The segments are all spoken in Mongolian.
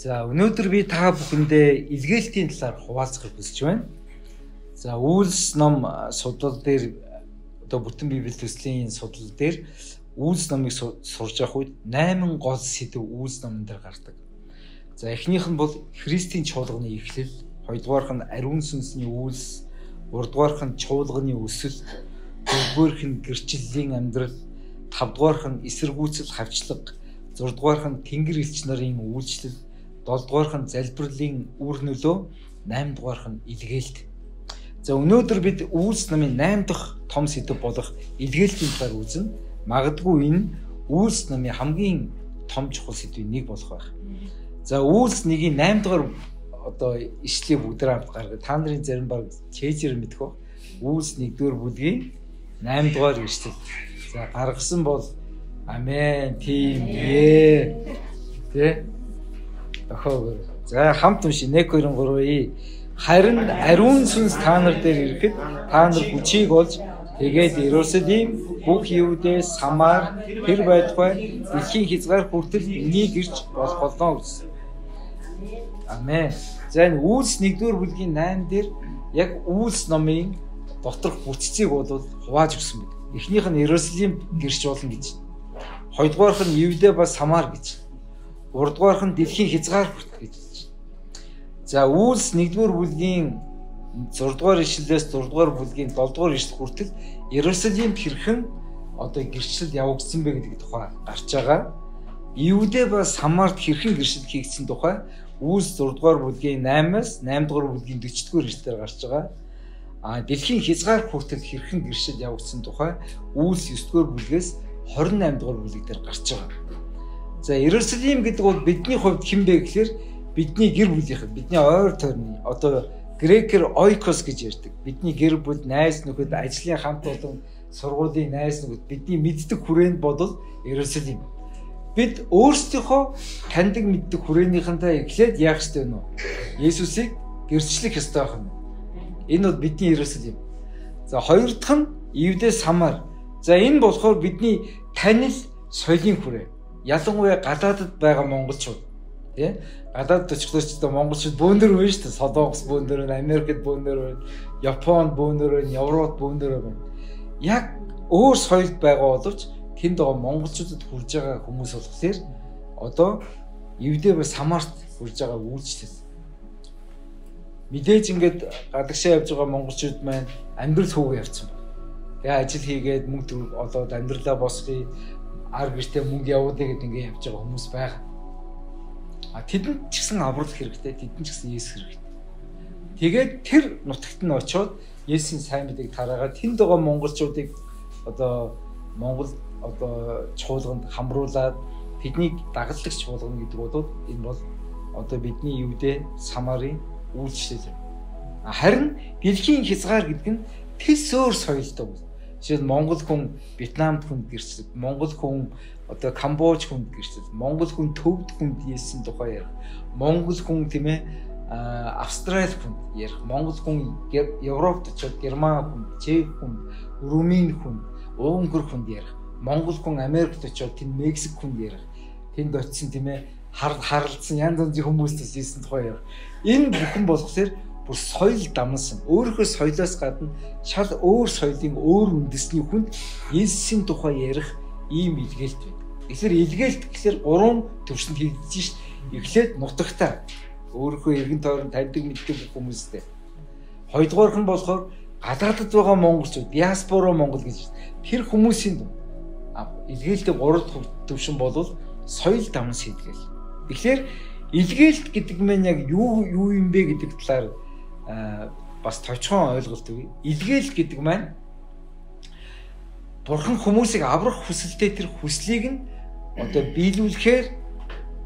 За өнөөдөр би та бүхэндээ илгээлтийн талаар хуваалцахыг хүсэж байна. За Үйлс ном судлал дээр одоо бүтэн Библи төслийн судлал дээр Үйлс номыг сурж явах үед 8 гол сэдв Үйлс номон дээр гардаг. За эхнийх нь бол Христийн чуулганы эхлэл, хоёрдугаарх нь ариун сүнсний үйлс, гуравдугаарх нь чуулганы өсөлт, дөрөвдүгээрх нь гэрчлэлийн амьдрал, тавдугаарх нь эсэргүүцэл хавчлага, зурдугаарх нь тэнгэр элч нарын үйлчлэл, долдугаарх нь залбирлын үр нөлөө, 8дугаарх нь илгээлт. За өнөөдөр бид Үйлс намын 8 дахь том сэдэв болох илгээлтийн талаар үзнэ. Магадгүй энэ Үйлс намын хамгийн том чухал сэдвийн нэг болох байх. За Үйлс 1-ийн 8 дугаар одоо ишлэгийг бүгдээр хамт гаргая. Та нарын зарим баг чэйжээр мэдэх ба. Үйлс 1-р бүлгийн 8 дугаар ишлэл. За гаргасан бол амен, тийм ээ. Тэ? Охоо. За хамт унши 1 2 3. Харин ариун сүнс та нар дээр ирэхэд та нар хүчийг олж тэгээд Иерусалим, бүх Юудэ, Самар, тэр байтугай дэлхийн хязгаар хүртэл энийг ирж болох болно гэсэн. Амен. За энэ Үйлс 1-р бүлгийн 8 дээр яг Үйлс номын доторх бүтцийг бол хувааж өгсөн мэт. Эхнийх нь Иерусалим гэрч болно гэж. Хоёрдугаарх нь Юудэ ба Самар гэж. Гуравдугаарх нь дэлхийн хязгаар хүртэл гэж. За Үйлс 1-р бүлгийн 6-р ишлэлээс 6-р бүлгийн 7-р ишлэл хүртэл Иерусалимд хэрхэн одоо гэрчлэл явагдсан бэ гэдэг тухай гарч байгаа. Юудэ ба Самарт хэрхэн гэрчлэл хийгдсэн тухай Үйлс 6-р бүлгийн 8-аас 8-р бүлгийн 40-р ишлэлээр гарч байгаа. Дэлхийн хязгаар хүртэл хэрхэн гэрчлэл явагдсан тухай Үйлс 9-р бүлгээс 28-р бүлэг дээр гарч байгаа. За Иерусалим гэдэг бол бидний хувьд хэн бэ гэхээр бидний гэр бүлийнхэн, бидний ойр тойрны одоо грекээр ойкос гэж ярьдаг. Бидний гэр бүл, найз нөхөд, ажлын хамт олон, сургуулийн найз нөхөд, бидний мэддэг хүрээнд бодвол Иерусалим. Бид өөрсдийнхөө таньдаг мэддэг хүрээнийхэнтэй эхлээд яах ёстой вэ? Есүсийг гэрчлэх ёстой байх юм. Энэ бол бидний Иерусалим. За хоёр дахь нь Юудэ Самар. За энэ болохоор бидний танил соёлын хүрээ. Ялангуяа гадаадд байгаа монголчууд. Тэ? Гадаад очихлооч одоо монголчууд бөөндөр байна шүү дээ. Солонгос бөөндөр байна, Америкт бөөндөр байна, Японд бөөндөр байна, Европт бөөндөр байна. Яг өөр соёлд байгаа боловч тэнд байгаа монголчуудад хүрж байгаа хүмүүс болохоор одоо Юудэ ба Самарт хүрж байгаа үйлчлэл. Мэдээж ингээд гадагшаа явж байгаа монголчууд маань амьдрал хүүгээ явцсан байна. Тэгээ ажил хийгээд мөнгө төгрөг олоод амьдралаа босгоё, ар гэртээ мөнгө явуулъя гэдээ ингээд явж байгаа хүмүүс байгаа. Тэдэнд ч гэсэн аврал хэрэгтэй, тэдэнд ч гэсэн Есүс хэрэгтэй. Тэгээд тэр нутагт нь очиод Есүсийн сайн мэдээг тараагаад тэнд байгаа монголчуудыг одоо Монгол одоо чуулганд хамруулад тэднийг дагалдагч болгоно гэдэг бол энэ бол одоо бидний Юудэ Самарын үйлчлэл. Харин дэлхийн хязгаар гэдэг нь тэс өөр соёлтой бол. Жишээл Монгол хүн Вьетнамд хүнд гэрчлэл, Монгол хүн одоо Камбож хүнд гэрчлэл, Монгол хүн Төвд хүнд Есүсийн тухай ярих, Монгол хүн тийм ээ Австрали хүнд ярих, Монгол хүн Европт очиод Герман хүн, Чех хүн, Румын хүн, Унгар хүнд ярих, Монгол хүн Америкт очиод тэнд Мексик хүнд ярих, тэнд очисон тийм ээ харалдсан янз янзын хүмүүсээс Есүсийн тухай ярих. Энэ бүхэн болохоор бүр соёл дамнасан. Өөрийнхөө соёлоос гадна шал өөр соёлын өөр үндэсний хүнд Есүсийн тухай ярих ийм илгээлт байна. Тэгэхээр илгээлт гэхээр 3 төвшөнд хийгдэж шít. Эхлээд нутагтаа өөрийнхөө эргэн тойрон таньдаг мэддэг хүмүүстэй. Хоёрдугаарх нь болохоор гадаадд байгаа монголчууд, диаспора монгол гэж. Тэр хүмүүсийн илгээлтээ 3 төвшин болвол соёл дамнас илгээл. Тэгэхээр илгээлт гэдэг нь яг юу юм бэ гэдэг талаар бас товчхон ойлголт өгье. Илгээл гэдэг маань Бурхан хүмүүсийг аврах хүсэлтэй тэр хүслийг нь одоо биелүүлэхээр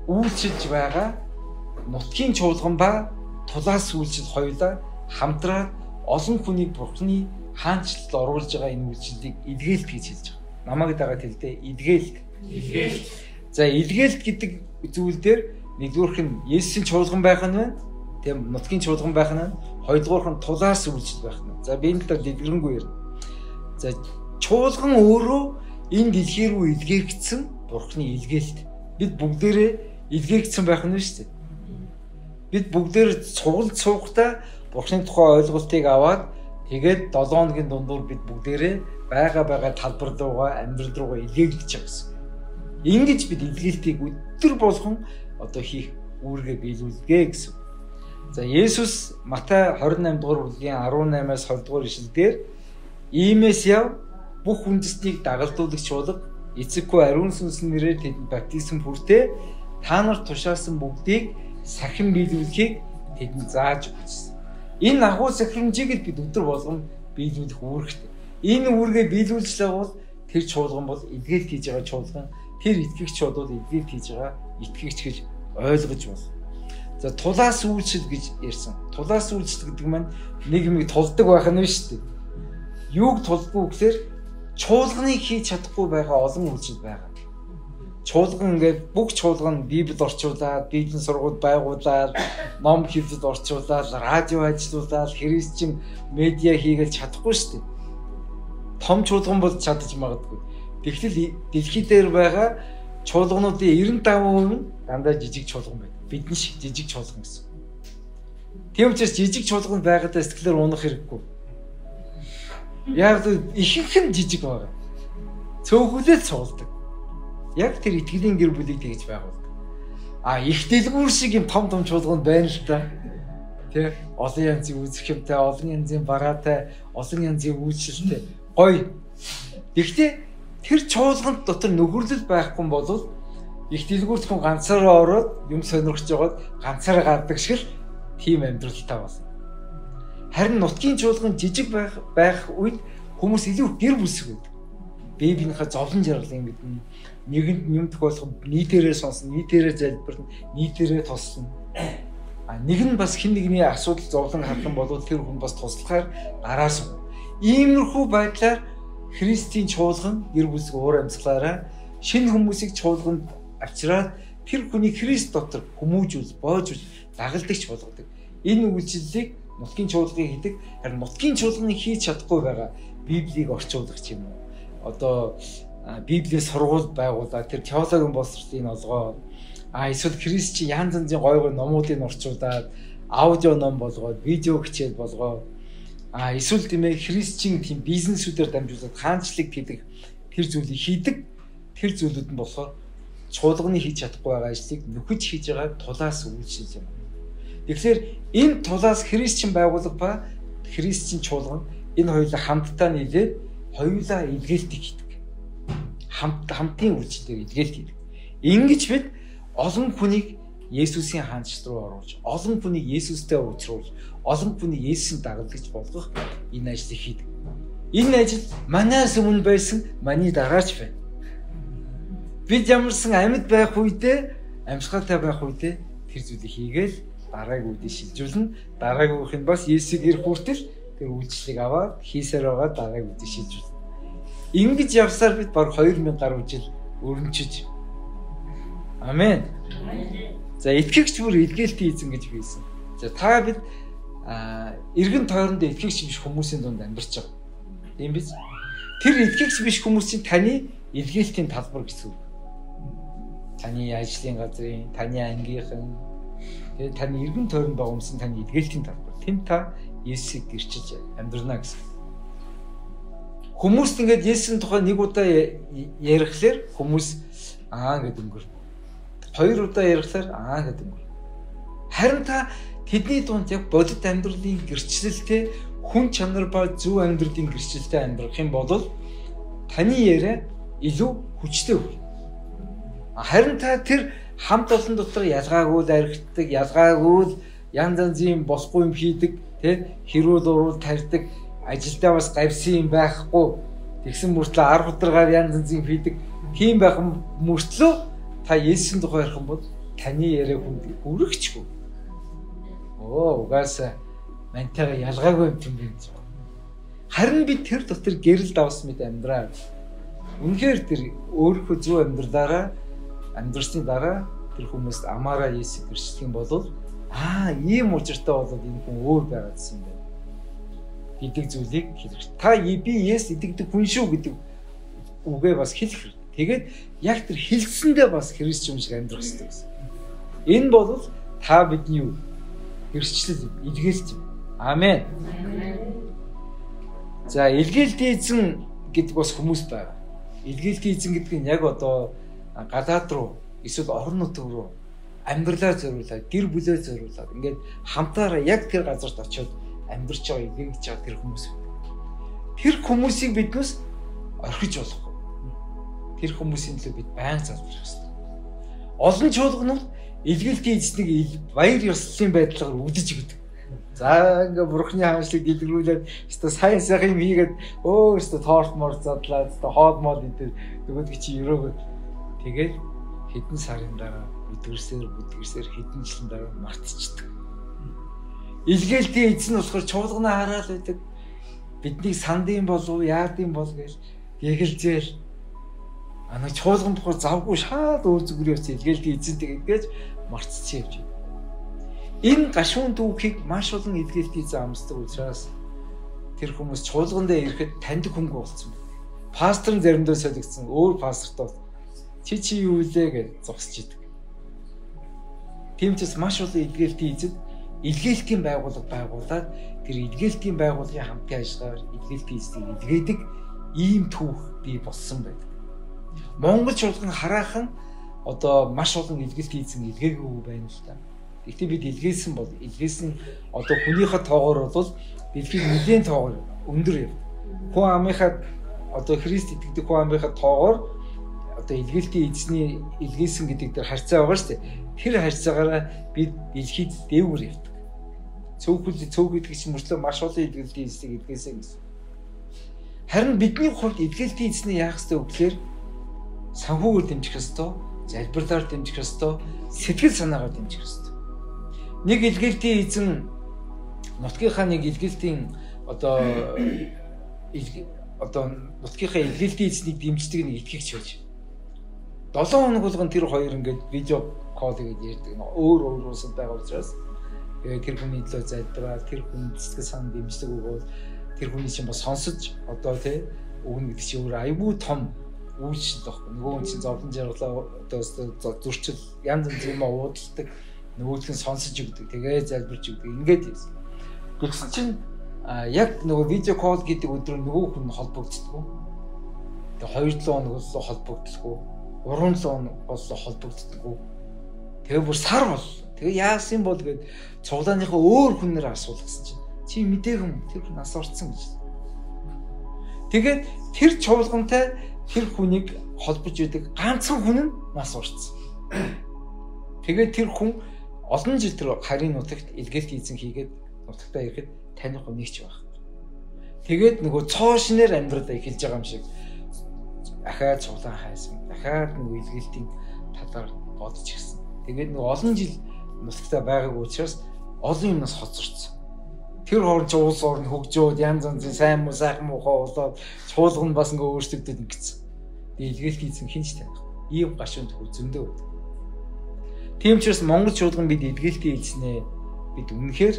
үйлчилж байгаа нутгийн чуулган ба тулаас үйлчил хоёулаа хамтраад олон хүнийг Бурханы хаанчлалд оруулж байгаа энэ үйлчлэлийг илгээлт гэж хэлж байгаа. Намайг дагаад хэлдэ илгээлт. Илгээлт. За илгээлт гэдэг зүйл дээр нэгдүгээрх нь Есүсийн чуулган байх нь байна. Тийм нутгийн чуулган байх нь, хоёрдугаарх нь тулаас үйлчил байх нь. За би энэ талаар дэлгэрэнгүй ярина. За чуулган өөрөө энэ дэлхий рүү илгээгдсэн Бурханы илгээлт. Бид бүгдээрээ илгээгдсэн байх нь шүү дээ. бид бүгдээр цуглаж суухдаа Бурхны тухай ойлголтыг аваад тэгээд 7 хоногийн дундуур бид бүгдээрээ байгаа талбар руугаа амьдрал руугаа илгээглэж байгаа гэсэн. Ингэж бид илгээлтийг өдөр болгон одоо хийх үүргээ биелүүлгээ гэсэн. За Есүс Матай 28 дугаар бүлгийн 18-аас 20 дугаар ишлэлдэр иймээс яв бүх үндэстнийг дагалдуулагч болго эцэггүй ариун сүнсний нэрээр тэдэнд баптизм хүртээ та нарт тушаасан бүгдийг сахин биелүүлэхийг тэдэнд зааж өгсөн. Энэ агуу сахимжийг л бид өдөр болгон биелүүлэх үүрэгтэй. Энэ үүргээ биелүүлжлээ бол тэр чуулган бол эдгэлт хийж байгаа чуулган, тэр итгэгчид бол эдгэлт хийж байгаа итгэгч гэж ойлгож байна. За тулаас үйлчлэл гэж ярьсан. Тулаас үйлчлэл гэдэг маань нэг юм тулдаг байх нь шүү дээ. Юуг тулдаггүй гэхээр чуулганыг хийж чадахгүй байгаа олон үйлчлэл байгаа. Чуулган ингээд бүх чуулган Библийг орчуулад, Библийн сургууль байгуулад, ном хэвлэлд орчуулад, радио ажиллуулад, христчин медиа хийгээл чадахгүй шүү дээ. Том чуулган бол чадаж магадгүй. Тэгтэл дэлхий дээр байгаа чуулгануудын 95% нь дандаа жижиг чуулган байдаг. Бидний шиг жижиг чуулган гэсэн. Тийм учраас жижиг чуулган байгаадаа сэтгэлээр унах хэрэггүй. Яг л ихэнх нь жижиг байгаа. Цөөхөлөд суулдаг. Яг тэр итгэлийн гэр бүлийг тэгж байгуулдаг. Их дэлгүүр шиг юм том чуулганд байна л та. Тэ олон янзын үзэх юмтай, олон янзын бараатай, олон янзын үйлчлэлтэй гоё. Гэхдээ тэр чуулганд дотор нөхөрлөл байхгүй бол их дэлгүүрт хүн ганцаараа ороод юм сонирхож байгаад ганцаараа гардаг шиг л тийм амьдралтай болно. Харин нутгийн чуулган жижиг байх үед хүмүүс илүү гэр бүлсэг байдаг. Библийнхаа зовлон жаргалыг мэднэ. Нэгэнд юм тохиолдох нийтээрээ сонсно, нийтээрээ залбирна, нийтээрээ туслана. Нэг нь бас хэн нэгний асуудал зовлон харсан бол тэр хүн бас туслахаар гараас. Иймэрхүү байдлаар Христийн чуулган гэр бүлсэг уур амьсгалаараа шинэ хүмүүсийг чуулганд авчираад тэр хүний Христ дотор хүмүүжүүл, боожүүл, дагалдагч болгодог. Энэ үйлчлэлийг нутгийн чуулган хийдэг. Харин нутгийн чуулганы хийж чадахгүй байгаа Библийг орчуулах юм уу? Одоо Библийн сургууль байгуулаад тэр теологийн боловсролыг олгоод эсвэл христчин янз янзын гой номуудыг орчуулад аудио ном болгоод видео хичээл болгоод эсвэл тийм ээ христчин тийм бизнесүүдээр дамжуулаад хаанчлаг гэдэг тэр зүйлийг хийдэг. Тэр зүйлүүд нь болохоор чуулганы хийж чадахгүй байгаа ажлыг нөхөж хийж байгаа тулаас үйлчлэл юм. Тэгэхээр энэ тулаас христчин байгууллага ба христчин чуулган энэ хоёулаа хамтдаа нийлээд хоёулаа илгээлтийг хийдэг. Хамтын үйлчлэлээр илгээлт хийдэг. Ингэж бид олон хүнийг Есүсийн хаанчлал руу оруулж, олон хүнийг Есүстэй уулзруулж, олон хүнийг Есүсийн дагалдагч болгох энэ ажлыг хийдэг. Энэ ажил манаас өмнө байсан маний дараач байна. Бид ямарсан амьд байх үедээ, амьсгалтай байх үедээ тэр зүйлийг хийгээл дараагийн үедээ шилжүүлнэ. Дараагийн үеийнх нь бас Есүсийг ирэх хүртэл тэр үйлчлэлийг аваад хийсээр байгаа дараагийн үедээ шилжүүлнэ. Ингэж явсаар бид баг 2000 гаруй жил өрнөчж. Амен. За итгэгч бүр илгээлтийн эзэн гэж биелсэн. За та бид эргэн тойронд итгэгч биш хүмүүсийн дунд амьдарч байгаа. Тийм биз? Тэр итгэгч биш хүмүүсийн таны илгээлтийн талбар гэсэн үг. Таны ажлын газрын, таны ангийнхан, тэгээд таны эргэн тойронд байгаа хүмүүсийн таны илгээлтийн талбар. Тэнд та Есүсийг гэрчилж амьдрна гэсэн. Хүмүүст ингээд Есүсийн тухай нэг удаа ярихлаар хүмүүс гэдэг өнгөр. 2 удаа ярихлаар гэдэг өнгөр. Харин та тэдний дунд яг бодит амьдралын гэрчлэлтэй хүн чанар ба зөв амьдралын гэрчлэлтэй амьдрах юм бол таны яриа илүү хүчтэй вэ. Харин та тэр хамт олон дотор ялгаагүй архитдаг, ялгаагүй янз янзын босгүй юм хийдэг, хэрүүл уруу тарьдаг, ажилдаа бас гавьсан юм байхгүй. Тэгсэн мөртлөө ар хударгаар янз янзын хийдэг. Тийм байх мөртлөө та Есүсийн тухай ярих юм бол таны яриа хүрэгчгүй. Угаасаа мантайгаа ялгаагүй юм байна. Харин би тэр дотор гэрэл давс мэд амьдраа. Үнэхээр тэр өөрийнхөө зөв амьдралаараа амьдрсны дараа тэр хүмүүст амаараа Есүс гэрчлэх юм бол ийм учиртай болоод энэ хүн өөр байгаа гэсэн юм байна. Гэдэг зүйлийг хэлэх. Та би Есүс итгэдэг хүн шүү гэдэг үгээ бас хэлэх хэрэгтэй. Тэгээд яг тэр хэлсэндээ бас Христ юм шиг амьдрах хэрэгтэй гэсэн. Энэ бол та бидний юу? Хэрчлэл илгээлт юм. Амен. За илгээлтийн эзэн гэдэг бас хүмүүс байна. Илгээлтийн эзэн гэдэг нь яг одоо гадаад руу эсвэл орон нутг руу амьдралаа зориулаад, гэр бүлээ зориулаад ингээд хамтаараа яг тэр газарт очиод амьдарч байгаа илгээгдэж байгаа тэр хүмүүс. Тэр хүмүүсийг биднээс орхиж болохгүй. Тэр хүмүүсийн төлөө бид байнга залбирах хэрэгтэй. Олон чуулганууд илгээлтийн эзнийг баяр ёслолын байдлаар үдэж өгдөг. За ингээ бурхны хаанчлыг дэлгэрүүлээд өстө сайн сайхан юм хийгээд өстө торт мор задлаад өстө хоод мод идэл нөгөөдгий чи өрөөгөө тэгээд хэдэн сарын дараа бүдгэрсээр хэдэн жилийн дараа мартчихдаг. Илгээлтийн эзэн болохоор чуулганаа хараад байдаг. Биднийг сандын болов яадын бол гэж ягилзээл нэг чуулган болохоор завгүй шаад өөр зүгрээ явц илгээлтийн эзэнтэй гэдгээж мартчихсан явж байна. Энэ гашуун түүхийг маш олон илгээлтийн эзэн амсдаг учраас тэр хүмүүс чуулган дээр ирэхэд таньдаг хүнгүй болсон байна. Пастор нь заримдаа солигдсон өөр пастортой чи юу вэ гэж зогсож идэг. Тийм ч маш олон илгээлтийн эзэд илгээлтийн байгууллага байгуулад тэр илгээлтийн байгууллагын хамтын ажиллагаар илгээлтийн эзнийг илгээдэг ийм түүх бий болсон байдаг. Монгол чуулган хараахан одоо маш олон илгээлтийн эзэн илгээгүй байна л та. Гэхдээ бид илгээсэн бол илгээсэн одоо хүнийхээ тоогоор бол дэлхийг нэгэн тоогоор өндөр яв. Хүн амынхаа одоо Христ итгэдэг хүн амынхаа тоогоор одоо илгээлтийн эзний илгээсэн гэдэг дээр харьцаа байгаа шүү дээ. Тэр харьцаагаараа бид дэлхийд дээгүүр явдаг. Цөөхөл гэдэг чинь мөртлөө маш олон илгээлтийн эзнийг илгээсэн гэсэн. Харин бидний хувьд илгээлтийн эзний яах ёстой вэ гэхээр санхүүгээр дэмжих ёстой, залбирлаар дэмжих ёстой, сэтгэл санаагаар дэмжих ёстой. Нэг илгээлтийн эзэн нутгийнхаа нэг илгээлтийн одоо нутгийнхаа илгээлтийн эзнийг дэмждэг нэг итгэгч байж. 7 хоног болгон тэр хоёр ингээд видео кол хийгээд ярьдаг. Өөр улсад байгаа учраас тэр хүний төлөө залбираад тэр хүн сэтгэл санаа дэмждэг өгөөл тэр хүний чинь бас сонсож одоо тий өгнө гэдэг чинь өөр аюул том үйлчлэл баггүй. Нөгөө хүн чинь зовлон жаргалаа одоо зурчил янз янз юм уудалдаг. Нөгөөдгөө сонсож өгдөг. Тэгээ залбирч өгдөг. Ингээд юм. Тэгсэн чинь яг нөгөө видео кол гэдэг өдрөө нөгөө хүн холбогддог. Тэгээ 2-7 хоног боллоо холбогддоггүй. 3-7 хоног боллоо холбогддоггүй. Тэгээ бүр сар бол. Тэгээ яасан бол гээд цуглааныхаа өөр хүнээр асуулгасан чинь чи мдээгүй юм. Тэр хүн нас орцсон гэж. Тэгээд тэр чуулгантай тэр хүнийг холбож идэг ганцхан хүн нь нас орцсон. Тэгээд тэр хүн олон жил тэр харийн нутагт илгээлт эзэн хийгээд нутагтаа ирэхэд таних хүн нэгч байх. Тэгээд нөгөө цоо шинээр амьдралаа эхэлж байгаа юм шиг ахаад цуглаан хайсан. Дахиад нөгөө илгээлтийн талаар бодож ирсэн. Тэгээд нөгөө олон жил нутагтаа байгааг учраас олон юмнаас хоцорсон. Тэр хооронд ч улс орн хөгжөөд янз янзын сайн муу сайхан муухай болоод чуулган бас ингээ өөрчлөгдөд ингэсэн. Тэгээд илгээлт эзэн хинч таних. Ийм гашуун төгөө зөндөө байдаг. Тийм ч бас Монгол чуулган бид илгээлтийн эзнээ бид үнэхээр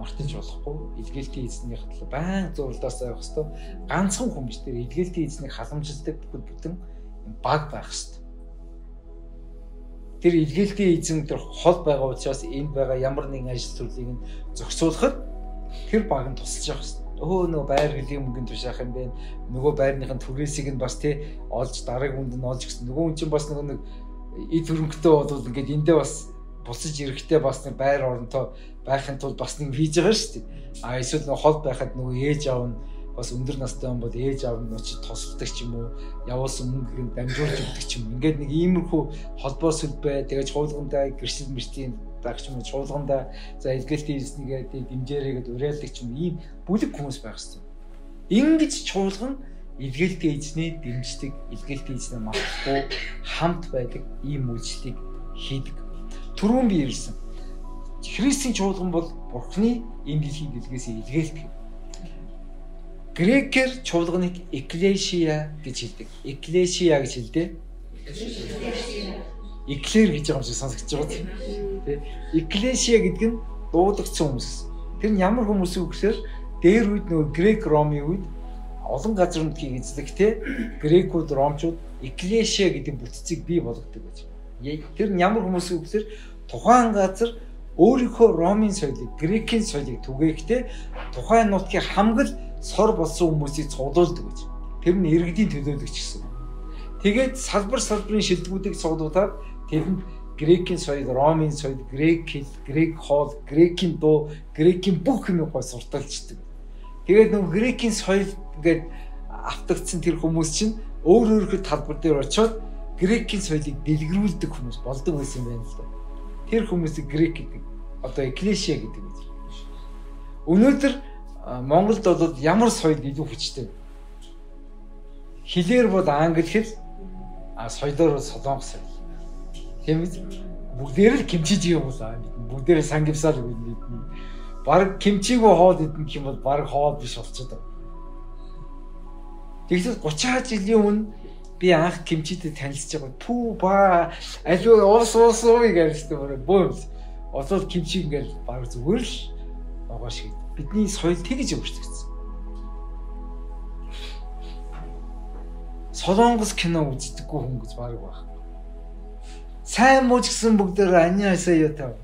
мартаж болохгүй. Илгээлтийн эзнийх төлөө баян зуралдаас авах хэрэгтэй. Ганцхан хүн биш тэр илгээлтийн эзнийг халамжилдаг бүтэн баг байх хэрэгтэй. Тэр илгээлтийн эзэн тэр хол байгаа учраас энд байгаа ямар нэгэн ажил төрлийг нь зохицуулахад тэр баг нь тусалж явах хэрэгтэй. Нөгөө байр хөлийн мөнгөнд тушаах юм бэ. Нөгөө байрныхын түрээсийг нь бас тий олж дараагийн хүнд нь олж гэсэн. Нөгөө хүн чинь бас нэг эд хөрөнгөтэй болвол ингээд эндээ бас бусаж ирэхтэй бас нэг байр оронтой байхын тулд бас нэг хийж байгаа шүү дээ. Эсвэл нэг хол байхад нөгөө ээж аав нь бас өндөр настай хүн бол ээж аав нь очиж тосолдог ч юм уу, явуулсан мөнгөийг дамжуулж өгдөг ч юм. Ингээд нэг иймэрхүү холбоо сүлбэ тэгээд чуулгандаа гэршил мэртийн байх ч юм уу, чуулгандаа за илгээлтийн эзнийгээ дэмжээрэй гэдээ уриалдаг ч юм ийм бүлэг хүмүүс байх хэрэгтэй. Ингэж чуулган илгээлтийн эзний дэмждэг, илгээлтийн эзнээ мартахгүй хамт байдаг ийм үйлчлэлийг хийдэг. Түрүүн би ирсэн. Христийн чуулган бол Бурхны энэ дэлхийг илгээсэн илгээлт. Грекээр чуулганыг экклесия гэж хэлдэг. Экклесия гэж хэлдэг. Эклер гэж байгаа юм шиг сонсогдож байгаа тийм. Экклесия гэдэг нь дуудагдсан хүмүүс. Тэр нь ямар хүмүүс вэ гэхээр дээр үед нөгөө Грек Ромын үед олон газар нутгийг эзлэх те грекүүд ромчууд экклесия гэдэг бүтцийг бий болгодог гэж. Тэр нь ямар хүмүүс вэ гэхээр тухайн газар өөрийнхөө Ромын соёлыг, Грекийн соёлыг түгээхдээ тухайн нутгийн хамгал сор болсон хүмүүсийг цуглуулдаг гэж. Тэр нь иргэдийн төлөөлөгч гэсэн. Тэгээд салбарын шилдэгүүдийг цуглуулад тэрэнд Грекийн соёл, Ромын соёл, Грек хэл, Грек хоол, Грекийн дуу, Грекийн бүх юм гой сурталчдаг. Тэгээд нөгөө Грекийн соёл ингээд автагдсан тэр хүмүүс чинь өөрөөр талбар дээр очиод Грекийн соёлыг дэлгэрүүлдэг хүмүүс болдог байсан юм байна л да. Тэр хүмүүсийг Грек гэдэг. Одоо Экклесиа гэдэг үг. Өнөөдөр Монголд бол ямар соёл илүү хүчтэй вэ? Хилээр бол англи хэл, соёлоор бол солонгос соёл. Тийм үү? Бүгдээр л кимчиж юм бол бүгдээр сангивсаал гэдэг. Бараг кимчигүй хоол идэх юм бол бараг хоол биш болчиход байна. Тэгэхдээ 30 жилийн өмнө би анх кимчитэй танилцж байгаа. Пүү ба аливаа уус гэж хэлдэг бөө. Одоо кимчи ингээл баг зүгээр л байгаа шиг. Бидний соёл тэгж өөрчлөгдсөн. Солонгос кино үздэггүй хүн гэж баг байна. Сайн муу ч гэсэн бүгдээр аниасаа юу тав.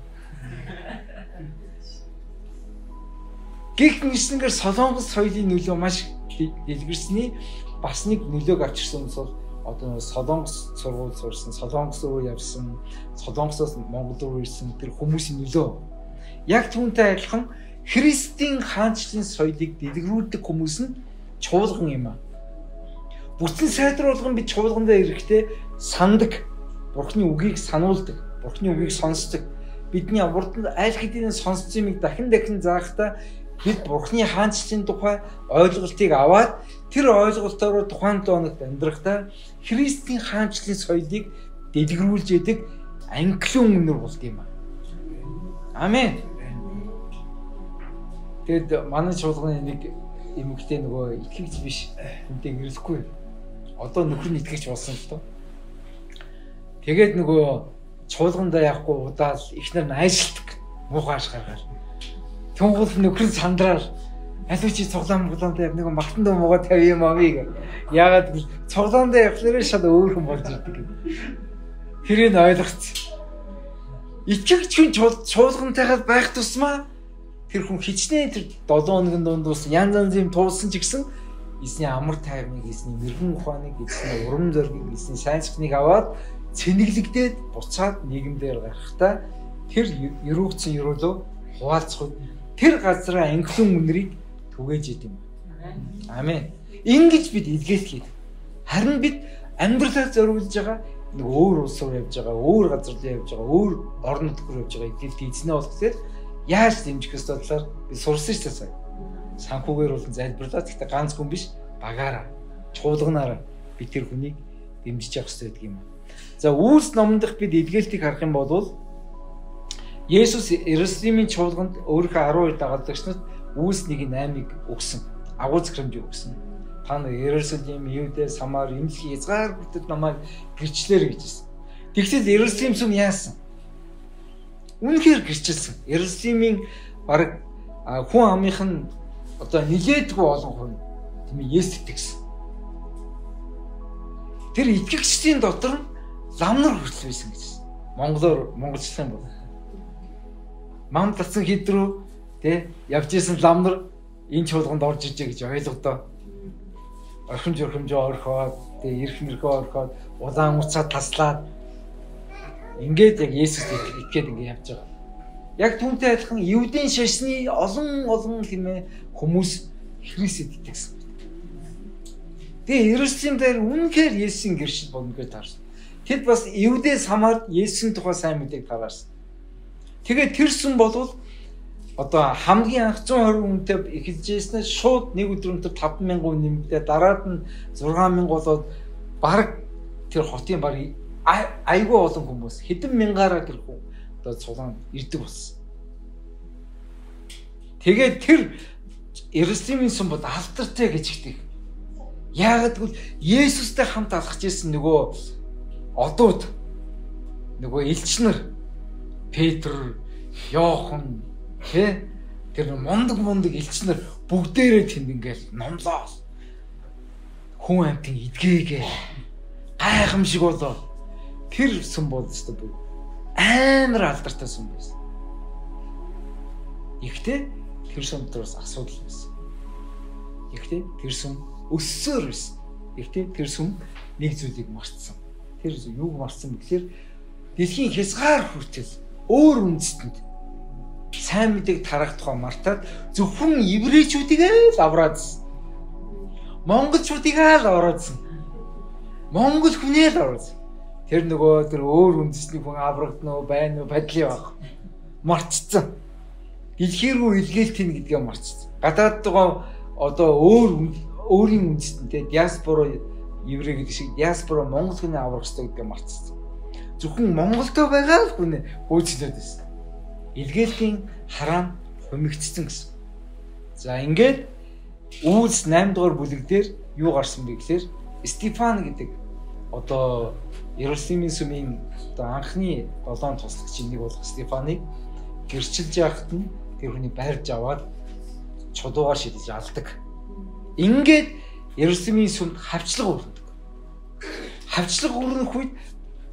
Гэхдээ солонгос соёлын нөлөө маш дэлгэрсний бас нэг нөлөөг авчирсан хүмүүс бол одоо солонгос сургууль сурсан, солонгос руу явсан, солонгосоос Монгол руу ирсэн тэр хүмүүсийн нөлөө. Яг түүнтэй адилхан Христийн хаанчлалын соёлыг дэлгэрүүлдэг хүмүүс нь чуулган юм аа. Бүтэн сайдруулган бид чуулгандаа ирэхдээ сандаг, Бурхны үгийг сануулдаг, Бурхны үгийг сонсдог. Бидний урд аль хэдийн сонссон юмыг дахин заахтаа бид Бурхны хаанчлалын тухай ойлголтыг аваад тэр ойлголтоор тухайн тооногт амьдрахдаа Христийн хаанчлалын соёлыг дэлгэрүүлж яадаг англиун үнэр болд юм аа. Амен. Тэгэд манай чуулганы нэг эмэгтэй нөгөө итгэгч биш хүнтэй гэрэлэхгүй. Одоо нөхөр нь итгэгч болсон л доо. Тэгээд нөгөө чуулгандаа явахгүй удаал ихнэр нь айшилдаг. Муухайш гаргаал. Тэнгуул нөхөр нь сандраар алуу чи цуглаандаа нэг мартан дөө муугаа 50 юм авъя гэ. Яагаад цуглаандаа явхлаараа шал өөр хүн болж ирдэг юм. Тэрийг ойлгоц. Итгэгч хүн чуулгантайгаа байх тусмаа тэр хүн хичнээн тэр 7 хоногийн дундаас янз юм туулсан ч гэсэн эзний амар тайвныг, эзний мэрэгэн ухааныг, эзний урам зориг, эзний сайн сайхныг аваад цэнэглэгдээд буцаад нийгэмдэр гарахдаа тэр ерөөгцөн ерөөлөө хуваалцах тэр газраа англиун үнэрийг түгээж идэв юм. Амен. Ингэж бид илгээсгээд. Харин бид амьдралаа зориулж байгаа нэг өөр улс руу явж байгаа, өөр газар руу явж байгаа, өөр орон нутг руу явж байгаа илгээлт эзнээ болгохлээр яаж дэмжих ёстой талаар би сурсан шүү дээ. Санхүүгээр болон залбирлаа. Гэхдээ ганц хүн биш, багаараа, чуулганаараа би тэр хүнийг дэмжиж явах хэрэгтэй гэдэг юм. За Үйлс номон дэх бид илгээлтийг харах юм бол Есүс Иерусалимын чуулганд өөрийнхөө 12 дагалдагчнад Үйлс 1:8-ыг өгсөн. Агуулж хэмжээ өгсөн. Та нар Иерусалим, Юудэ, Самар, эмнэлгийн хязгаар бүртэд намайг гэрчлээрэй гэжсэн. Тэгтэл Иерусалим сүм яасан? Үнэхээр гэрчилсэн. Иерусалимын баг хүн амынх нь одоо нилээдгүй олон хүн тийм ээ Есүс итгэсэн. Тэр итгэгчдийн дотор лам нар хүртэл байсан гэж. Монголчлан бол мам татсан хэд рүү тий явж исэн лам нар энэ чуулганд орж ижээ гэж ойлгодоо. Орхимжоо орхоод тий эрх мэрхөө орхоод улаан уцаа таслаад ингээд яг Есүст итгээд ингээд явж байгаа. Яг түүнтэй адилхан Евдийн шашны олон хэмээн хүмүүс Христэд итгэсэн. Тэгээ Иерусалим дээр үнэхээр Есүсийн гэршил болно гэж таарсан. Тэд бас Евдээ Самарт Есүсийн тухай сайн мэдээг тараарсан. Тэгээд тэр сүм болвол одоо хамгийн анх 120 хүнтэй эхэлж ирснээр шууд нэг өдөр өнтер 5,000 хүн нэмэгдээ дараад нь 6,000 болоод баг тэр хотын баг айгүй олон хүмүүс хэдэн мянгаараа тэр хүн одоо цуглаан ирдэг болсон. Тэгээд тэр Иерусалимын сүм бод алдартай гэж ихтэй. Яагаад гэвэл Есүстэй хамт алхаж ирсэн нөгөө одууд нөгөө элч нар Петр, Йохан тэр мондөг элч нар бүгдээрээ тэнд ингээл номлоо. Хүн амтын эдгээгээ гайхамшиг болоо. Тэр сүм бол өстой бүр амар алдартай сүм байсан. Ихтэй тэр сүм дотроос асуудал байсан. Ихтэй тэр сүм өссөөр байсан. Ихтэй тэр сүм нэг зүйлийг марцсан. Тэр юуг марцсан бэ гэхээр дэлхийн хязгаар хүртэл өөр үндэстэнд сайн мэдээг тарах тухай мартаад зөвхөн еврейчүүдийг л авраадсан. Монголчуудыг л авраадсан. Монгол хүнээ л авраадсан. Тэр нөгөө тэр өөр үндэсний хүн аврагдана уу, байна уу, байдлын баг. Марцсан. Дэлхий рүү илгээлтийн гэдгээ марцсан. Гадаад байгаа одоо өөрийн үндэстэнтэй диаспора еврей гэдэг шиг диаспора монгол хүнээ аврах хэрэгтэй гэдгээ марцсан. Зөвхөн Монголдөө байгаа л хүнээ хөөцлөөд байсан. Илгээлтийн хараан хумигдсан гэсэн. За ингээд Үйлс 8 дугаар бүлэг дээр юу гарсан бэ гэхээр Стефан гэдэг одоо Иерусалимийн сүмийн одоо анхны 7 туслагчийн нэг болох Стефаныг гэрчилж яхад нь тэр хүний байрж аваад чулуугаар шидэж алдаг. Ингээд Иерусалимийн сүмд хавчлага өрнөдөг. Хавчлага өрнөх үед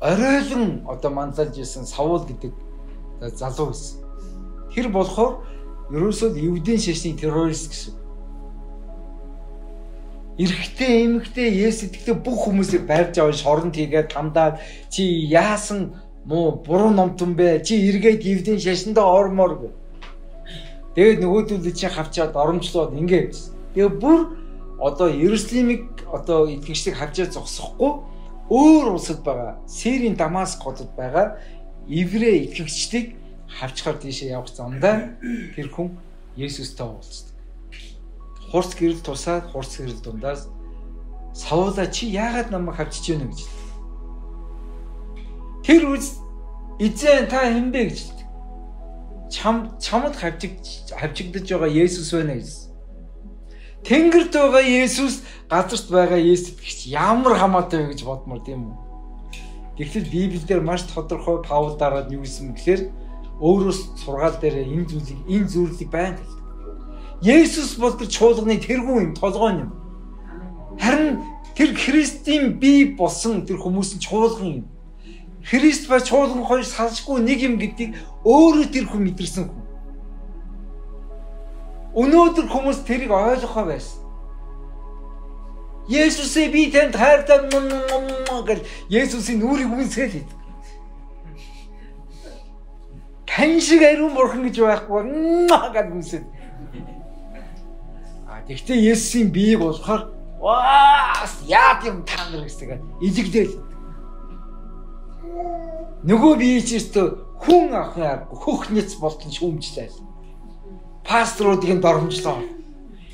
оройлон одоо манлайлж исэн Саул гэдэг залуу байсан. Тэр болохоор ерөөсөө евдийн шашны террорист гэсэн. Эрэгтэй, эмэгтэй, Есүстэй бүх хүмүүсийг барьж аваад шоронд хийгээд хамдаад чи яасан муу буруу номтон бэ? Чи эргээд евдийн шашиндаа ормоор гэ. Тэгээд нөгөөдөл чи хавчаад оромжлоод ингээд. Тэгээ бүр одоо Иерусалимыг одоо итгэгчдийг хавчаад зогсохгүй өөр улсад байгаа Сирийн Дамаск хотод байгаа еврей итгэгчдийг хавчгаар тийшээ явах замдаа тэр хүн Есүстэй уулздаг. Хурц гэрэл тусаад хурц гэрэл дундаас Саула чи яагаад намайг хавчиж байна гэж. Тэр үз эзэн та хэн бэ гэж. Чамд хавчигдаж байгаа Есүс байна гэсэн. Тэнгэрт байгаа Есүс, газарт байгаа Есүс гэж ямар хамаатай вэ гэж бодмор тийм үү. Гэхдээ Библиэлд маш тодорхой Паул дараад юу гэсэн гэхээр өөрөөс сургаал дээр энэ зүйлийг байна гэдэг. Есүс бол тэр чуулганы тэргүүн юм, толгой юм. Харин тэр Христийн бие болсон тэр хүмүүс нь чуулган юм. Христ ба чуулган хоёр салшгүй нэг юм гэдгийг өөрөө тэр хүн мэдэрсэн хүн. Өнөөдөр хүмүүс тэрийг ойлгохоо байсан. Есүсээ би танд хайртай гэж Есүсийн нүрийг үнсгэл хийдэг. Тань шиг ариун бурхан гэж байхгүй гэж үнсэв. Тэгтээ Есүсийн биеийг болохоор ваа яа юм та нар гэстэйгээ илэгдээл. Нөгөө бие чиртөө хүн ахын аргагүй хөх нэц болтон шүүмжлээ. Пасторуудыг нь доромжлоо.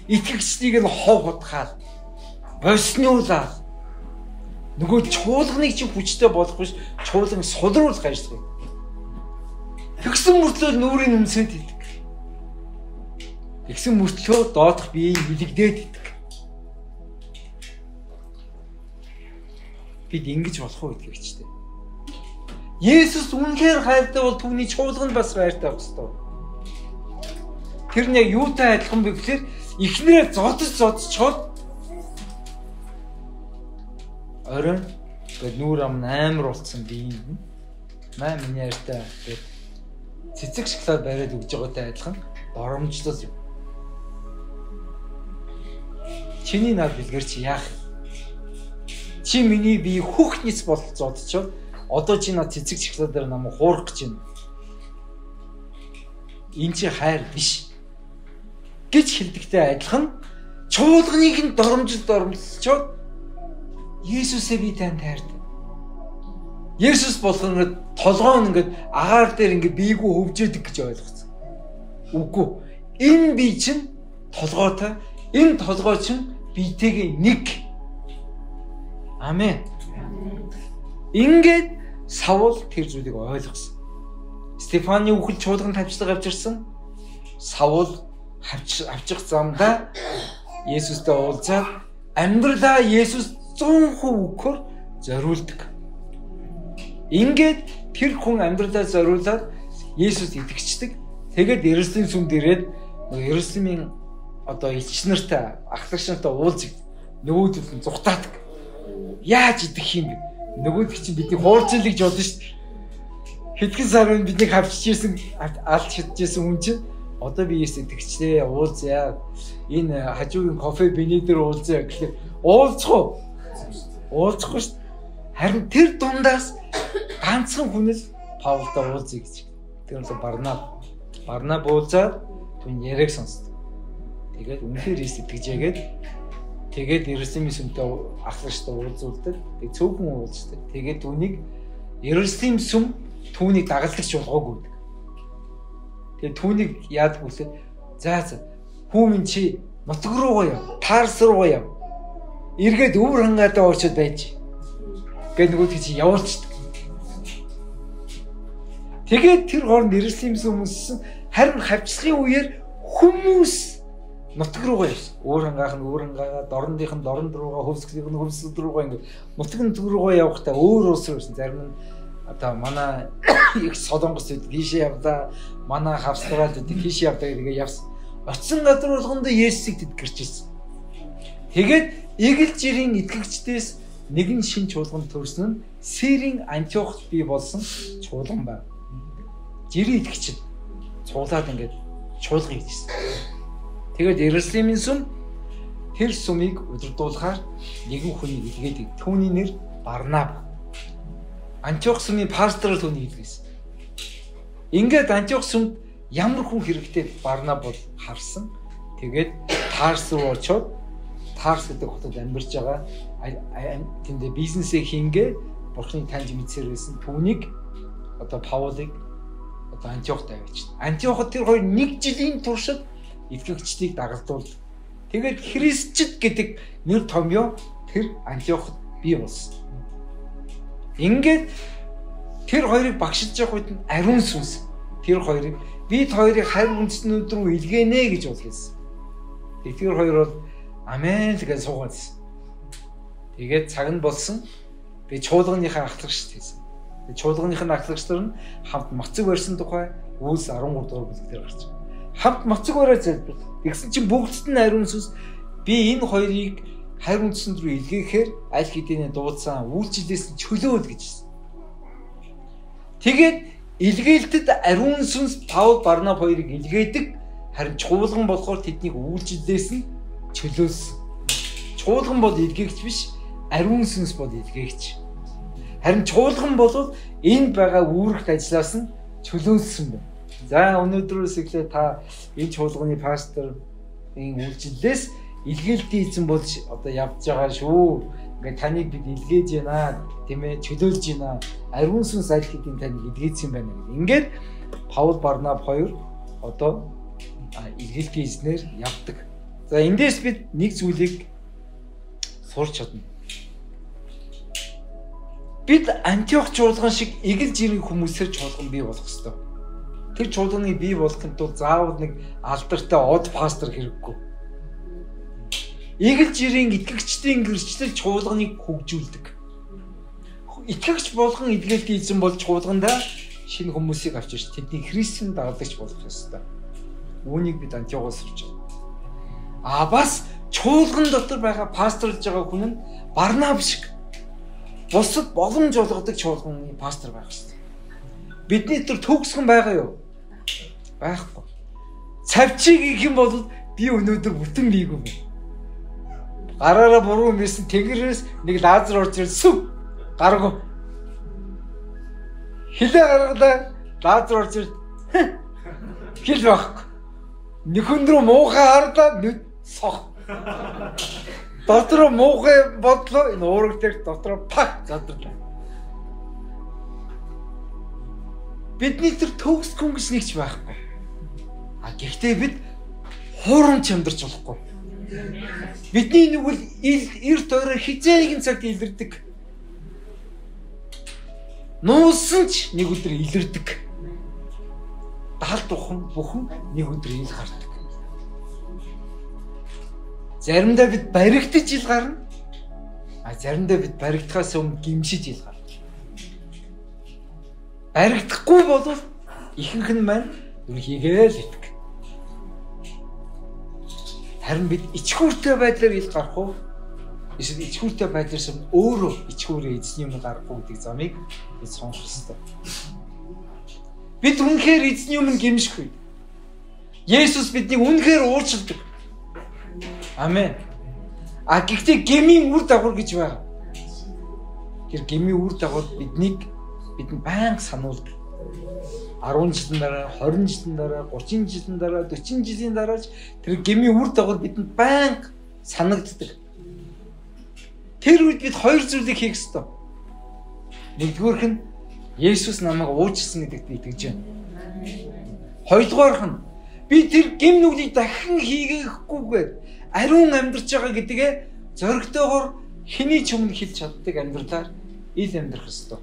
Итгэгчдийг нь хов хутгаал. Боснуулаад. Нөгөө чуулганыг чи хүчтэй болох биш, чуулган сулруулах ажиллагаа. Тэгсэн мөртлөө нүрийн өмсөд идэг. Тэгсэн мөртлөө доодох биеийг илэгдээд идэг. Бид ингэж болох уу итгэгчтэй. Есүс үнэхээр хайртай бол түүний чуулганд бас хайртай байх ёстой. Тэр нь яг юутай адилхан бэ гэхээр эхнэрээ зодчоод оройн гээд нүүр ам амар болцсон би юм. Маа миний хайртай гээд цэцэг шоколад бариад өгж байгаатай адилхан доромжлол юм. Чиний над билгэр чи яах вэ? Чи миний бие хөх ниц болцоодчоод одоо чи над цэцэг шоколадаар намайг хуурах гэж байна. Энэ чи хайр биш гэж хэлдэгтэй адилхан чуулганыг нь доромжлолчоод Есүсээ би танд хайртай. Есүс болох ингээд толгоо нь ингээд агаар дээр ингээд биегүү хөвжөөдөг гэж ойлгоцсон. Үгүй. Энэ бие чинь толгойтой, энэ толгой чинь биетэйгээ нэг. Амен. Ингээд Саул тэр зүйлийг ойлгосон. Стефаны үхэл чуулганд тавьчлага авчирсан. Саул авчих замдаа Есүстэй уулзаад амьдралаа Есүс 100% өгөхөөр зориулдаг. Ингээд тэр хүн амьдралаа зориулаад Есүс итгэждэг. Тэгээд Иерусалим сүмд ирээд Иерусалимийн одоо элч нартай, ахлагч нартай уулздаг. Нөгөөдөл нь зүхтаадаг. Яаж идэх юм бэ? Нөгөөд чинь бидний хуурцлыг гэж бодсон шүү дээ. Хэдхэн сарын биднийг авчиж ирсэн, алж шидчихсэн хүн чинь Одоо би итгэгчтэй уулзъя. Энэ хажуугийн кофе биний дээр уулзъя гэхлээр уулзахгүй шүү дээ. Харин тэр дундаас ганцхан хүн л Паултай уулзъя гэж. Тэр нь Барнаб уулзаад түүний яриаг сонсдог. Тэгээд үнэхээр итгэжээгээд тэгээд Иерусалимийн сүмтэй ахлагчтай уулзуулдаг. Тэгээд цөөхөн уулздаг. Тэгээд түүнийг Иерусалим сүм түүнийг дагалдагч болгоогүй. Тэгээд түүнийг яадаг вэ? За хүүмэн чи нутг руугаа яв. Тарс руугаа яв. Эргээд өвөр хангаадаа очиод байж. Гэт нөгөөдгий чи явуулчихдаг. Тэгээд тэр хооронд Иерусалим сүмс харин хавцлын үеэр хүмүүс нутг руугаа явсан. Өвөр хангаагаа, дорндынх нь дорнд руугаа, хөвсгөлийнх нь хөвсгөл руугаа ингэ нутг руугаа явахдаа өөр улс байсан. Зарим нь одоо манай их Солонгос үед тийшээ явлаа. Манай Австралид тийшээ явлаа гэдэг явсан. Очсон газар болгондоо Есүсийг тэд гэрч ирсэн. Тэгээд Игэл жирийн итгэгчдээс нэгэн шин чуулган төрсөн нь Сирийн Антиохт бий болсон чуулган байна. Жирийн итгэгчид цуулаад ингээд чуулгыг хийсэн. Тэгээд Иерусалимийн сүм тэр сүмийг удирдуулахаар нэгэн хүний илгээдэг. Түүний нэр Барнаб. Антиох сүмийн пастор түүнийг илгээсэн. Ингээд Антиох сүмд ямар хүн хэрэгтэй Барнаб бол харсан. Тэгээд Тарс руу очоод Тарс гэдэг хотод амьдарч байгаа тэндээ бизнесээ хийнгээ Бурхны таньж мэдсээр байсан. Түүнийг одоо Паулыг одоо Антиохт авчиад. Антиохот тэр хоёр 1 жилийн туршид итгэгчдийг дагалдуулдаг. Тэгээд Христчд гэдэг нэр томьёо тэр Антиохот бий болсон. Ингээд тэр хоёрыг багшилж явах үед ариун сүнс тэр хоёрыг бид хоёрыг харь үндэстнүүд рүү илгээнэ гэж болгосон. Тэр хоёр бол амен гэж суугаадсэн. Тэгээд цаг нь болсон. Би чуулганыхаа ахлагчд хийсэн. Чуулганыхаа ахлагчдар нь хамт мацаг барьсан тухай Үлс 13 дугаар бүлгээр гарч байгаа. Хамт мацаг бариад залбир. Тэгсэн чинь бүгдд нь ариун сүнс би энэ хоёрыг харь үндэсэнд рүү илгээхээр аль хэдийн дуудсан үйлчлэлээс чөлөөд гэжсэн. Тэгээд илгээлтэд ариун сүнс Паул Барнаб хоёрыг илгээдэг. Харин чуулган болохоор тэднийг үйлчлэлээс нь чөлөөсөн. Чуулган бол илгээгч биш, ариун сүнс бол илгээгч. Харин чуулган бол энд байгаа үүрэгт ажиллаас нь чөлөөсөн байна. За өнөөдрөөс эхлээ та энэ чуулганы пастор энэ үйлчлэлээс илгээлтийн эзэн болж одоо явж байгаа шүү. Ингээд таныг бид илгээж байна, тийм ээ, чөлөөлж байна. Ариун сүнс аль хэдийн таныг илгээсэн байна гэдэг. Ингээд Паул Барнаб хоёр одоо илгээлтийн эзнэр явдаг. За эндээс бид нэг зүйлийг сурч чадна. Бид Антиох чуулган шиг эгэл жирийн хүмүүсээр чуулган бий болох ёстой. Тэр чуулганыг бий болохын тулд заавал нэг алдартай од пастор хэрэггүй. Эгэл жирийн итгэгчдийн гэрчлэл чуулганыг хөгжүүлдэг. Итгэгч болгон илгээлтийн эзэн бол чуулгандаа шинэ хүмүүсийг авч ирж тэдний Христийн дагалдагч болох ёстой. Үүнийг бид Антиохоос сурч байна. Бас чуулган дотор байгаа пасторлж байгаа хүн нь Барнаб шиг бусад боломж олгодог чуулганы пастор байх ёстой. Бидний тэр төгсгөн байгаа юу? Байхгүй. Цавчиг гэх юм бол би өнөөдөр бүтэн бийгүй байна. Гараараа буруу мэдсэн тэнгэрээс нэг лазер орж ирсэн сүв гаргав. Хилээ гаргалаа лазер орж ирсэн. Хил байхгүй. Нөхөн рүү муухай харлаа нүд сох. Дотроо муухай бодлоо энэ уураг дээр дотроо пак задарлаа. Бидний тэр төгсгөн гэж нэгч байхгүй. Гэхдээ бид хуурамч амьдарч болохгүй. Бидний нэг үл эрт орой хизээ нэгэн цагт илэрдэг. Нуусан ч нэг өдөр илэрдэг. Даалт ухам бүхэн нэг өдөр ил гардаг. Заримдаа бид баригдаж ил гарна. Заримдаа бид баригдахаас өмнө гимшиж ил гарна. Баригдахгүй бол ихэнх нь маань үрхийгээл итг. Харин бид ичхүүртэй байдлаар ил гарах уу? Эсвэл ичхүүртэй байдлаас өөрөө ичхүүрээ эзний өмнө гарах уу гэдэг замыг бид сонгох ёстой. Бид үнэхээр эзний өмнө гимшихгүй. Есүс биднийг үнэхээр уурчилдаг. Амен. А гэхдээ гмийн үр дагавар гэж байна. Тэр гмийн үр дагавар бидэнд байнга сануулдаг. 10 жилийн дараа, 20 жилийн дараа, 30 жилийн дараа, 40 жилийн дараач тэр гмийн үр дагавар бидэнд байнга санагддаг. Тэр үед бид хоёр зүйлийг хийх ёстой. Нэгдүгээрх нь Есүс намайг уучлсан гэдэгт би итгэж байна. Хоёрдугаарх нь би тэр гм нүглийг дахин хийгээхгүйгээр ариун амьдарч байгаа гэдгээ зоригтойгоор хэний ч өмнө хэлж чаддаг амьдралаар ил амьдрах ёстой.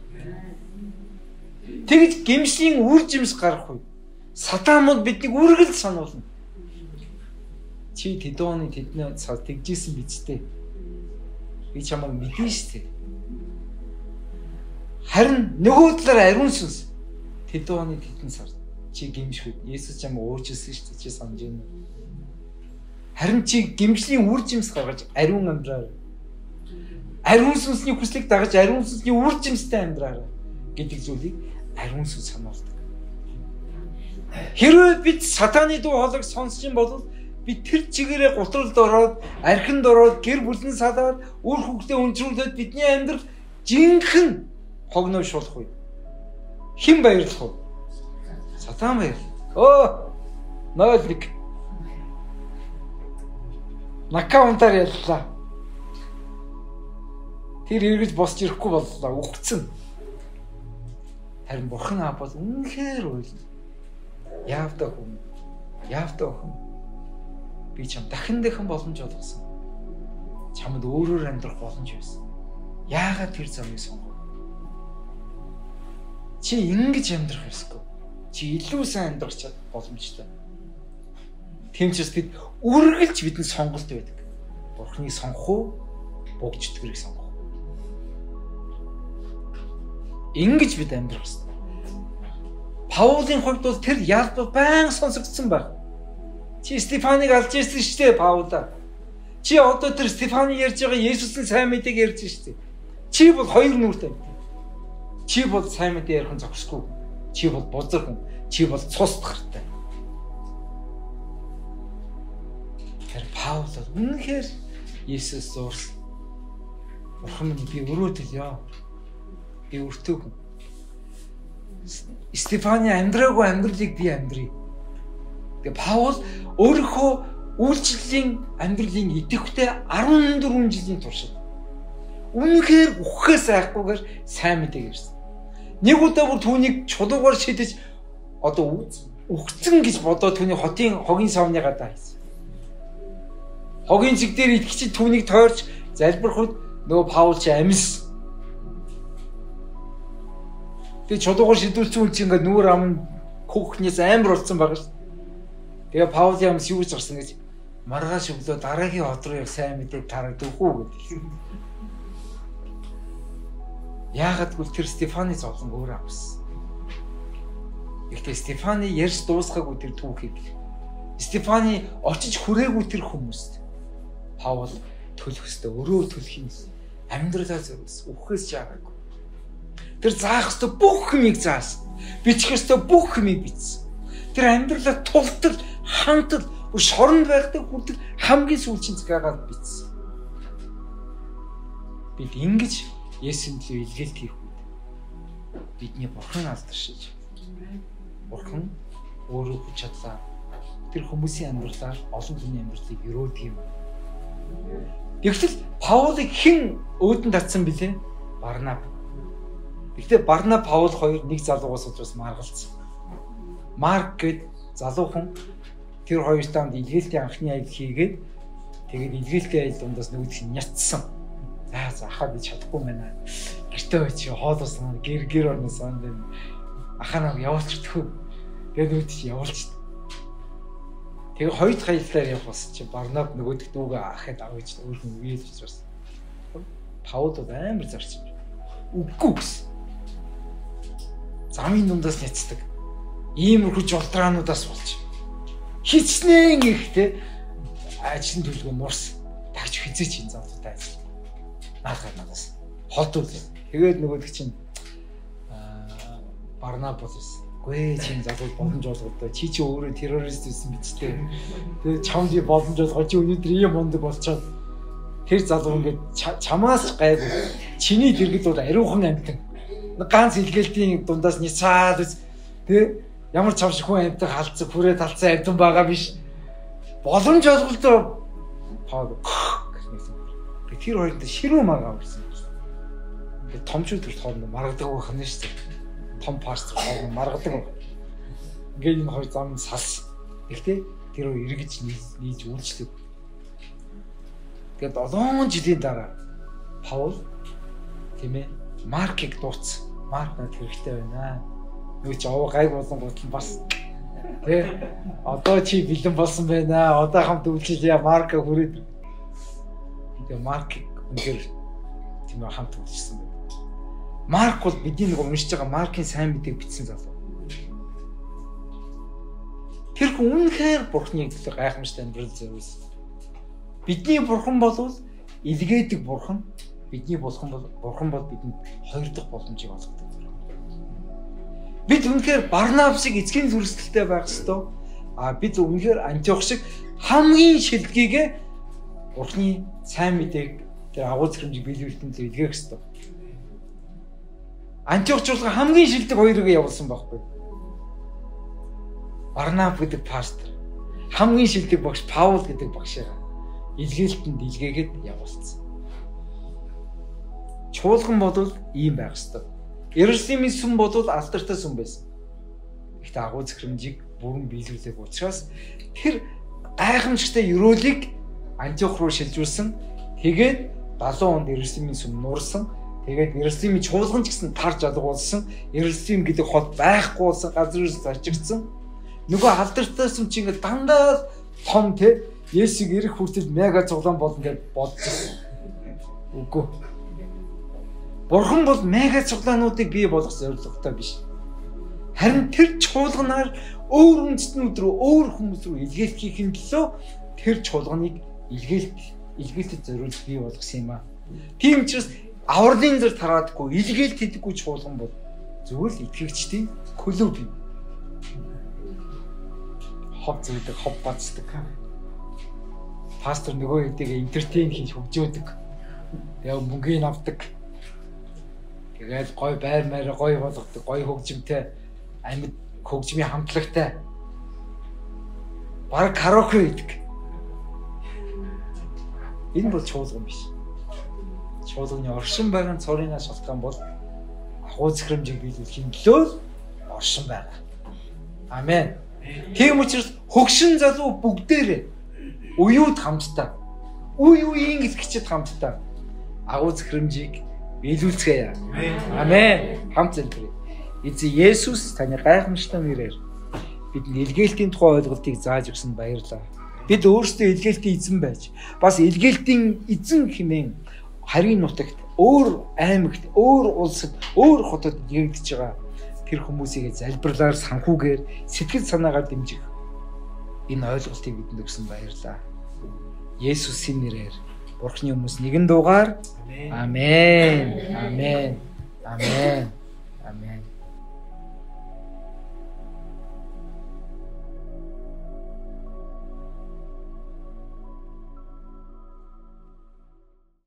Тэгж гэмшлийн үр жимс гарах үед сатан биднийг үргэлж сануулна. Чи тэдөөний тэдний цаг тэгжсэн биз дээ. Би чамайг мэдэн штэ. Харин нөгөө талаар ариун сүнс тэдөөний тэдэн сар чи гэмшгүй. Есүс чамайг уучлсан штэ чи санаж байна. Харин чи гэмшлийн үр жимс гаргаж ариун амьдраарай. Ариун сүнсний хүслийг дагаж ариун сүнсний үр жимстэй амьдраарай гэдэг зүйлийг ариун сүнс сануулдаг. Хэрвээ бид сатаны дуу хоолойг сонсч бол бид тэр чигээрээ гутралд ороод, архинд ороод, гэр бүлэн салаад, үр хөвгтөө өнжрүүлээд бидний амьдрал жинхэнэ хогношуулах үед хэн баярлах вэ? Сатан баярлах. Нойлик. Накаунтаар яллаа. Тэр эргэж босч ирэхгүй боллоо. Үхсэн. Харин Бурхан Аав бол үнэхээр уйлна. Яавдаа хүн. Би чам дахин боломж олгосон. Чамд өөрөөр амьдрах боломж байсан. Яагаад тэр замыг сонгов? Чи ингэж амьдрах ёсгүй. Чи илүү сайн амьдрах боломжтой. Тэмчээс бид үргэлж бидэнд сонголт байдаг. Бурхныг сонгох уу? Богждгэрийг сонгох уу? Ингэж бид амьдрах ёстой. Паулын хувьд бол тэр ялбар баян сонсогдсон байна. Чи Стефаныг алж ирсэн шүү дээ, Паулаа. Чи одоо тэр Стефаны ярьж байгаа Есүсийн сайн мэдээг ярьж шүү дээ. Чи бол хоёр нүртэй. Чи бол сайн мэдээ ярих зохисгүй. Чи бол бузар хүн. Чи бол цус тахартай. Тэр Паул бол үнэхээр Есүс зурсан. Бурхан минь би өрөөдөлё. Би өртөө хүн. Стефаны амьдраагүй амьдралыг би амьдрий. Тэгээ Паул өөрийнхөө үйлчлэлийн амьдралын идэвхтэй 14 жилийн туршид үнэхээр үххээс айхгүйгээр сайн мэдээг ирсэн. Нэг удаа бүр түүнийг чулуугаар шидэж одоо үхсэн гэж бодоод түүний хогийн савны гадаа хийсэн. Хогийн цэг дээр итгэж түүнийг тойрч залбирахад нөгөө Паул чи амьс. Тэгээ чулуугаар шидүүлсэн үн чи ингээд нүүр ам хөөхнээс амар болсон байгаа шүү. Тэгээ Паул ямс юу гэж гарсан гэж маргааш өглөө дараагийн хот руу яг сайн мэдээ тарагдах уу гэдэг. Яагаад гэвэл тэр Стефаны зовлон өөр авсан. Гэхдээ Стефаны ярьж дуусгаагүй тэр түүхийг Стефаны очиж хүрээгүй тэр хүмүүст Паул төлөх ёстой, өрөө төлөх юм. Амьдралаа зориулсан, үхээс жаагүй. Тэр заах ёстой бүх юмыг заасан. Бичих ёстой бүх юмыг бичсэн. Тэр амьдралаа тултал, хантал, шоронд байхдаа хүртэл хамгийн сүүлчийн цагаагаар бичсэн. Бид ингэж Есүсийн төлөө илгээлт хийх үед бидний Бурхан алдаршиж. Бурхан өөрөө хүч чадлаа. Тэр хүмүүсийн амьдралаар олон хүний амьдралыг өрөөдөг юм. Тэгвэл Паулыг хэн өөдөн татсан бэлээ? Барнаб. Гэхдээ Барнаб Паул хоёр нэг залуугаас учраас маргалцсан. Марк гээд залуухан тэр хоёртаа илгээлтийн анхны аялал хийгээд тэгээд илгээлтийн аялал дундаас нөгөөх нь няцсан. Ахаа би чадахгүй байна. Гэртээ очиж хоолоос гэр орноос анд ахаа нэг явуулчихдаггүй. Тэгээд үүд чи явуулчих. Тэгээ хоёр дахь аяллаар явах бас чи Барнаб нөгөөдөх дүүгээ ахад авч өөрхөн үеэл учраас. Паул амар зарчим. Үгүй гэсэн. Замын дундаас няцдаг. Иймэрхүү жолдраануудаас болж. Хичнээн ихтэй ажлын төлгөө муурс. Тагч хизээч ин залуутай ажил. Надаас холдуул. Тэгээд нөгөөдөх чинь Барнаб болсон. Гүй чинь залуу боломж олгодоо чи өөрөө террорист байсан биз дээ. Тэгээ чамд боломж олгож өнөөдөр ийм мундаг болчиход тэр залуу ингээд чамаас гайгүй чиний дэргэд бол ариухан амтан. Ганц илгээлтийн дундаас ницаад тий ямар чавш хүн амтан халдсан хүрээ талцсан амтан байгаа биш. Боломж олголдоо тэр хоёрт ширүү магаа үрсэн. Ингээд томчууд төрт хоорондоо маргадаг байх нь шүү дээ. Том пастор хоорондоо маргадаг байх. Ингээд энэ хоёр зам салс. Гэхдээ тэр хоёр эргэж нийж үйлчлэг. Тэгээд 7 жилийн дараа Паул тийм ээ Маркийг дууц. Марк над хэрэгтэй байна. Нөгөө чи овоо гайг болон гутал бас тий одоо чи бэлэн болсон байна. Одоо хамт үйлчлэе Марка хүрээд. Тэгээ Марк үнээр тийм хамт үйлчлсэн байна. Марк бол бидний нэг уншиж байгаа Маркийн сайн мэдээг бичсэн залуу. Тэр хүн үнэхээр Бурхны гайхамшигт амьдрал зориулсан. Бидний Бурхан бол илгээдэг Бурхан. Бидний Бурхан бол бидэнд хоёр дахь боломжийг олгодог. Бид үнэхээр Барнабасыг эцгийн зүрхсэлтэй байх ёстой. Бид үнэхээр Антиох шиг хамгийн шилдгийг Бурхны сайн мэдээг тэр агуу зэрэмжийг биелүүлэлтэн дээр илгээх ёстой. Антиохчулга хамгийн шилдэг хоёрыг явуулсан байхгүй. Барнаб гэдэг пастор, хамгийн шилдэг багш Паул гэдэг багшаа илгээлтэнд илгээгээд явуулсан. Чуулган бодвол ийм байх ёстой. Иерусалимийн сүм бодвол алдартай сүм байсан. Гэхдээ агуу зэрэмжийг бүрэн биелүүлэх учраас тэр гайхамшигтай ёроолыг Антиох руу шилжүүлсэн. Тэгээд 70 онд Иерусалимийн сүм нуурсан. Тэгээд Иерусалимийн чуулган ч гэсэн тарж алгуулсан. Иерусалим гэдэг хот байхгүй болсон, газрын зарчигдсан. Нөгөө алдартай сүм чинь ингээд дандаа том те Есүг ирэх хүртэл мега цуглаан болно гэж бодчихсон. Үгүй. Бурхан бол мега цуглаануудыг бий болгох зорилготой биш. Харин тэр чуулганаар өөр үндэстнүүд рүү, өөр хүмүүс рүү илгээхийн төлөө тэр чуулганыг илгээлтэд зориулж бий болгосон юм аа. Тийм учраас авралын зэр тараадаггүй, илгээлт хийдэггүй чуулган бол зөвхөн итгэгчдийн клуб юм. Хов зүйдэг, хов бацдаг. Пастор нөгөө хэдийг энтертейн хийж хөгжөөдөг. Тэгээ мөнгөний авдаг. Тэгээд гой байр маяг гой болгодог, гой хөгжимтэй, амьд хөгжмийн хамтлагтай. Бараг караоке хийдэг. Энэ бол чуулган биш. Чуулганы оршин байгаан цорынхаа шалтгаан бол агуу зэрэмжийг биелүүлэхийн төлөө оршин байгаа. Амен. Тийм учраас хөгшин залуу бүгдээрээ уюуд хамтдаа, үеийн итгэгчид хамтдаа агуу зэрэмжийг биелүүлцгээе. Амен. Хамт залбирая. Эзэн Есүс таны гайхамшигтай нэрээр бидний илгээлтийн тухай ойлголтыг зааж өгсөнд баярлалаа. Бид өөрсдөө илгээлтийн эзэн байж, бас илгээлтийн эзэн хэмээн харийн нутагт, өөр аймагт, өөр улсад, өөр хотод нэгдэж байгаа тэр хүмүүсийг залбирлаар, санхүүгээр, сэтгэл санаагаар дэмжих энэ ойлголтыг бидэнд өгсөн баярлалаа. Есүсийн нэрээр Бурхны өмнөөс нэгэн дуугаар Амен. Амен. Амен.